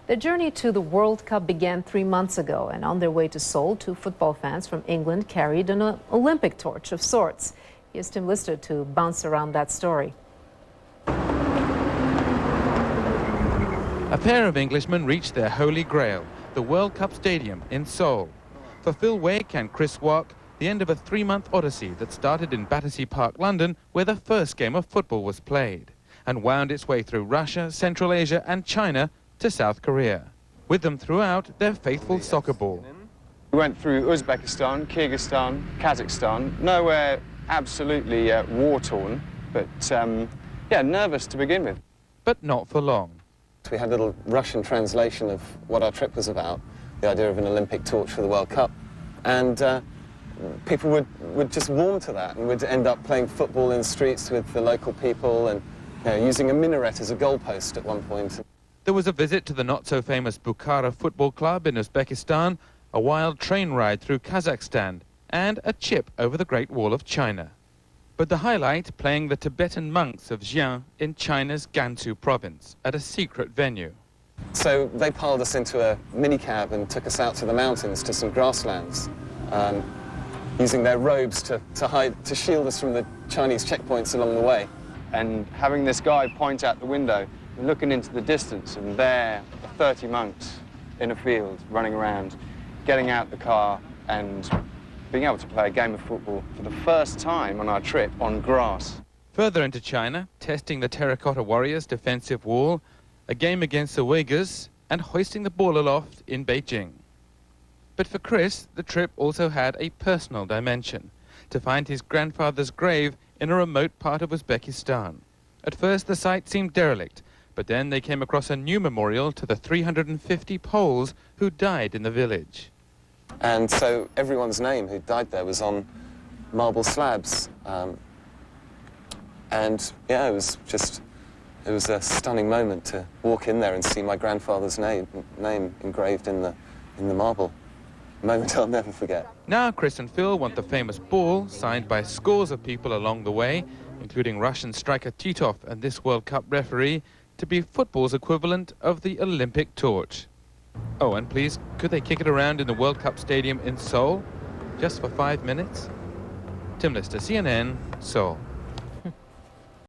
The journey to the World Cup began 3 months ago, and on their way to Seoul, two football fans from England carried an Olympic torch of sorts. Here's Tim Lister to bounce around that story. A pair of Englishmen reached their holy grail, the World Cup Stadium in Seoul. For Phil Wake and Chris Walk, the end of a 3-month odyssey that started in Battersea Park, London, where the first game of football was played, and wound its way through Russia, Central Asia and China to South Korea. With them throughout, their faithful soccer ball. We went through Uzbekistan, Kyrgyzstan, Kazakhstan, nowhere absolutely war-torn, but yeah, nervous to begin with. But not for long. We had a little Russian translation of what our trip was about, the idea of an Olympic torch for the World Cup, and people would just warm to that and would end up playing football in the streets with the local people and using a minaret as a goalpost at one point. There was a visit to the not-so-famous Bukhara football club in Uzbekistan, a wild train ride through Kazakhstan, and a chip over the Great Wall of China. But the highlight, playing the Tibetan monks of Xi'an in China's Gansu province at a secret venue. So they piled us into a minicab and took us out to the mountains to some grasslands, using their robes to shield us from the Chinese checkpoints along the way. And having this guy point out the window, looking into the distance, and there are 30 monks in a field running around, getting out the car and being able to play a game of football for the first time on our trip on grass. Further into China, testing the Terracotta Warriors' defensive wall, a game against the Uyghurs, and hoisting the ball aloft in Beijing. But for Chris, the trip also had a personal dimension, to find his grandfather's grave in a remote part of Uzbekistan. At first, the site seemed derelict, but then they came across a new memorial to the 350 Poles who died in the village. And so everyone's name who died there was on marble slabs. And yeah, it was a stunning moment to walk in there and see my grandfather's name engraved in the marble. A moment I'll never forget. Now Chris and Phil want the famous ball, signed by scores of people along the way, including Russian striker Titov and this World Cup referee, to be football's equivalent of the Olympic torch. Oh, and please, could they kick it around in the World Cup Stadium in Seoul? Just for 5 minutes? Tim Lister, CNN, Seoul.